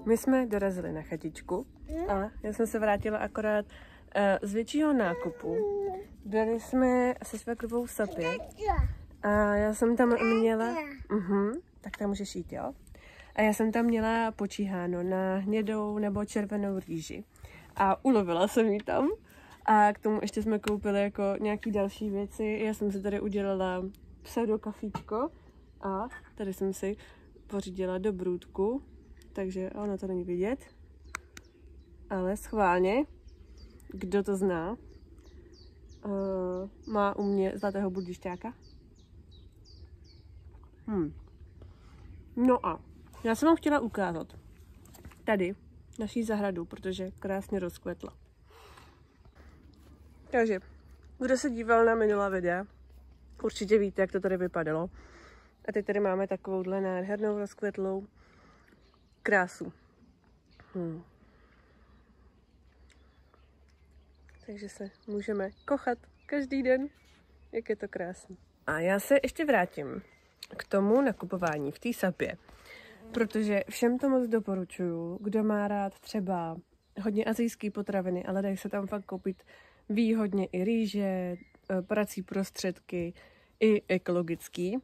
My jsme dorazili na chatičku a já jsem se vrátila akorát z většího nákupu. Byli jsme se svekrovou v Sapě a já jsem tam měla, tak tam můžeš jít, jo? A já jsem tam měla počíháno na hnědou nebo červenou rýži a ulovila jsem ji tam a k tomu ještě jsme koupili jako nějaký další věci. Já jsem si tady udělala pseudo kafíčko a tady jsem si pořídila dobrůdku. Takže ono to není vidět, ale schválně, kdo to zná, má u mě zlatého budišťáka. No a já jsem vám chtěla ukázat tady naší zahradu, protože krásně rozkvetla. Takže, kdo se díval na minulá videa, určitě víte, jak to tady vypadalo. A teď tady máme takovouhle nádhernou rozkvetlou krásu. Takže se můžeme kochat každý den, jak je to krásný. A já se ještě vrátím k tomu nakupování v té Sapě, protože všem to moc doporučuju, kdo má rád třeba hodně asijské potraviny, ale dají se tam fakt koupit výhodně i rýže, prací prostředky, i ekologický.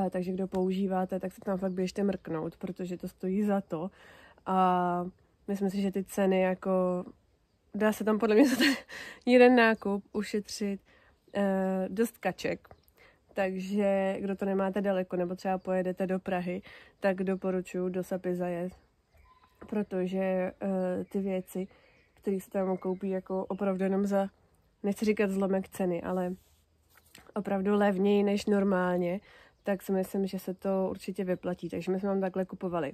Takže kdo používáte, tak se tam fakt běžte mrknout, protože to stojí za to. A myslím si, že ty ceny jako dá se tam podle mě za ten jeden nákup ušetřit dost kaček. Takže kdo to nemáte daleko, nebo třeba pojedete do Prahy, tak doporučuji do Sapy zajet. Protože ty věci, které se tam koupí jako opravdu jenom za, nechci říkat zlomek ceny, ale opravdu levněji než normálně, tak si myslím, že se to určitě vyplatí. Takže my jsme tam takhle kupovali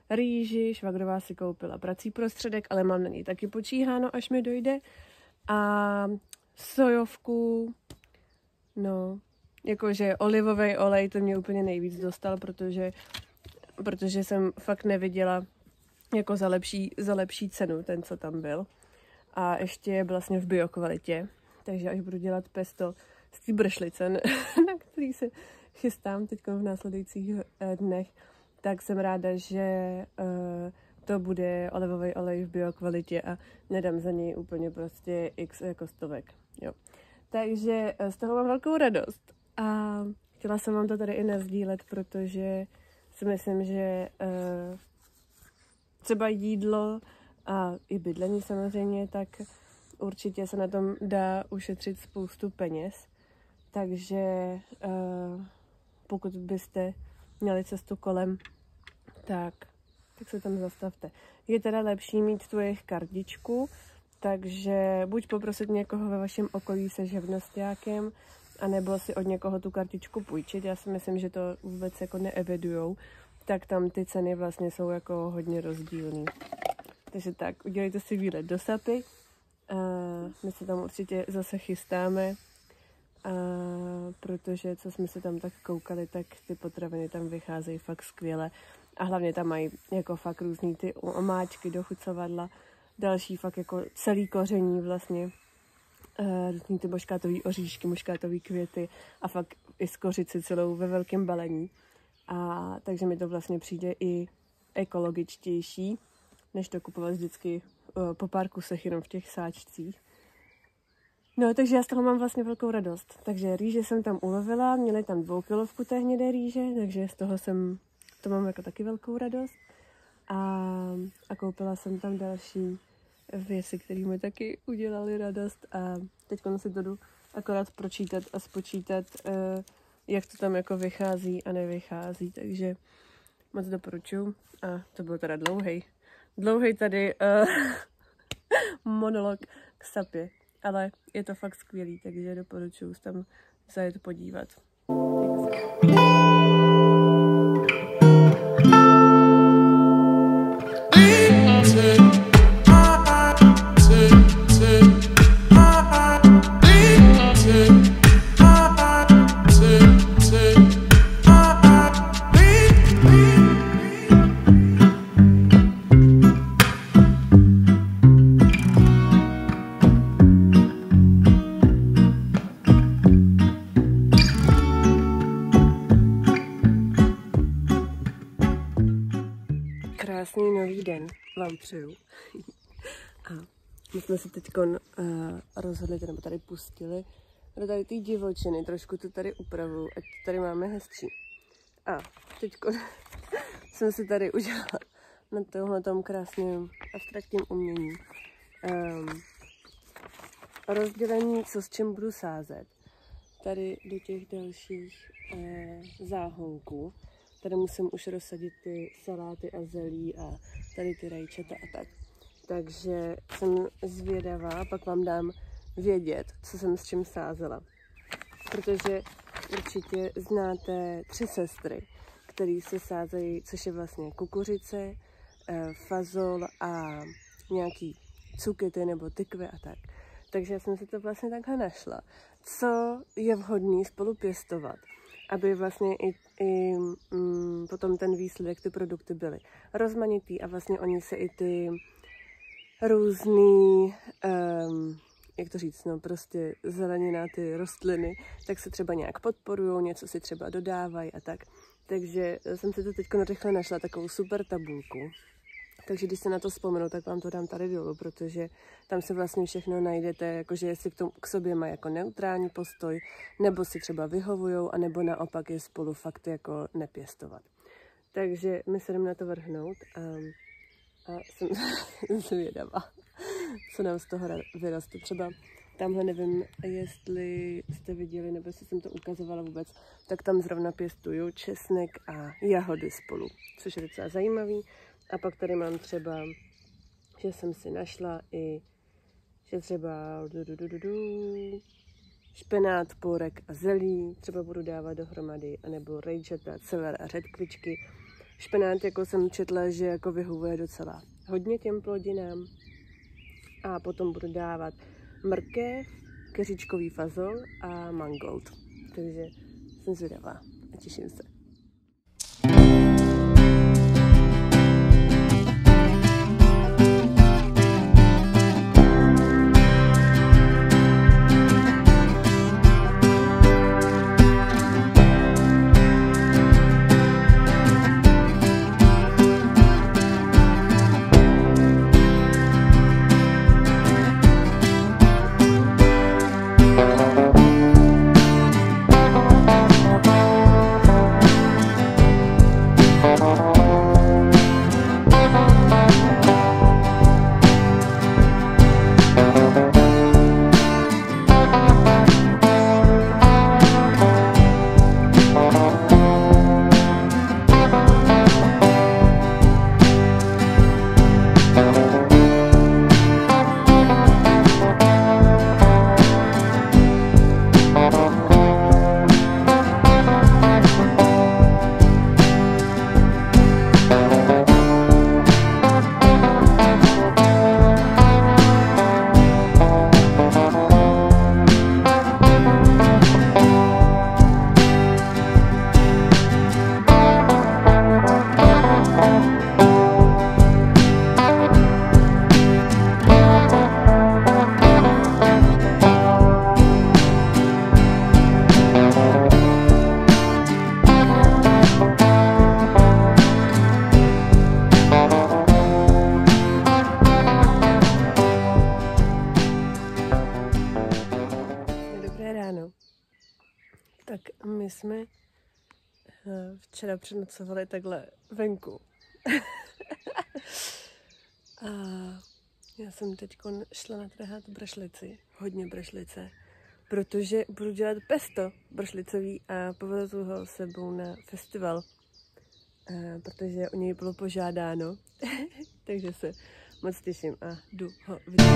rýži, švagrová si koupila prací prostředek, ale mám na ní taky počíháno, až mi dojde. A sojovku, no, jakože olivový olej, to mě úplně nejvíc dostal, protože jsem fakt neviděla jako za lepší cenu, ten, co tam byl. A ještě je vlastně v biokvalitě, takže až budu dělat pesto z té bršlice, na který se chystám teď v následujících dnech, tak jsem ráda, že to bude olivový olej v biokvalitě a nedám za něj úplně prostě x jako stovek. Jo. Takže z toho mám velkou radost a chtěla jsem vám to tady i nasdílet, protože si myslím, že třeba jídlo a i bydlení samozřejmě, tak určitě se na tom dá ušetřit spoustu peněz. Takže pokud byste měli cestu kolem, tak se tam zastavte. Je teda lepší mít tu jejich kartičku, takže buď poprosit někoho ve vašem okolí se živnosťákem, anebo si od někoho tu kartičku půjčit. Já si myslím, že to vůbec jako neevidujou, tak tam ty ceny vlastně jsou jako hodně rozdílný. Takže tak, udělejte si výlet do Sapy. My se tam určitě zase chystáme, protože co jsme se tam tak koukali, tak ty potraviny tam vycházejí fakt skvěle. A hlavně tam mají jako fakt různý ty omáčky, dochucovadla, další fakt jako celý koření vlastně, různý ty muškátový oříšky, muškátový květy a fakt i skořici celou ve velkém balení. A takže mi to vlastně přijde i ekologičtější, než to kupovat vždycky po pár kusech jenom v těch sáčcích. No, takže já z toho mám vlastně velkou radost. Takže rýže jsem tam ulovila, měli tam 2 kilovku té hnědé rýže, takže z toho to mám jako taky velkou radost. A koupila jsem tam další věci, které mi taky udělaly radost. A teď si to jdu akorát pročítat a spočítat, jak to tam jako vychází a nevychází. Takže moc doporučuji. A to byl teda dlouhý tady monolog k Sapě. Ale je to fakt skvělý, takže doporučuji se tam zajet podívat. vám přeju. A my jsme se teď rozhodli, nebo tady pustili do tady té divočiny. Trošku to tady upravuju, ať to tady máme hezčí. A teď jsem si tady udělala na tomhletom krásném abstraktním umění rozdělení, co s čím budu sázet. Tady do těch dalších záhonků. Tady musím už rozsadit ty saláty a zelí a tady ty rajčata a tak. Takže jsem zvědavá, pak vám dám vědět, co jsem s čím sázela. Protože určitě znáte 3 sestry, které se sázejí, což je vlastně kukuřice, fazol a nějaký cukety nebo tykvy a tak. Takže já jsem si to vlastně takhle našla. Co je vhodný spolu pěstovat, aby vlastně i potom ten výsledek, ty produkty byly rozmanitý a vlastně oni se i ty různý, jak to říct, no prostě zelenina, ty rostliny, tak se třeba nějak podporujou, něco si třeba dodávají a tak. Takže jsem si to teď rychle našla, takovou super tabulku. Takže když se na to vzpomenu, tak vám to dám tady dolů, protože tam se vlastně všechno najdete, jakože jestli k sobě mají jako neutrální postoj, nebo si třeba vyhovujou, anebo naopak je spolu fakt jako nepěstovat. Takže my se jdeme na to vrhnout a jsem zvědavá, co nám z toho vyroste. Třeba tamhle nevím, jestli jste viděli, nebo jestli jsem to ukazovala vůbec, tak tam zrovna pěstuju česnek a jahody spolu, což je docela zajímavý. A pak tady mám třeba, že jsem si našla i, že třeba špenát, půrek a zelí třeba budu dávat dohromady, anebo rajčata, celer a řetkvičky. Špenát, jako jsem četla, že jako vyhovuje docela hodně těm plodinám. A potom budu dávat mrkev, keříčkový fazol a mangold. Takže jsem zvědavá a těším se. Tak my jsme včera přenocovali takhle venku. A já jsem teď šla natrhat brašlici, hodně brašlice, protože budu dělat pesto brašlicový a povezu ho sebou na festival, protože o něj bylo požádáno, takže se moc těším a jdu ho vidět.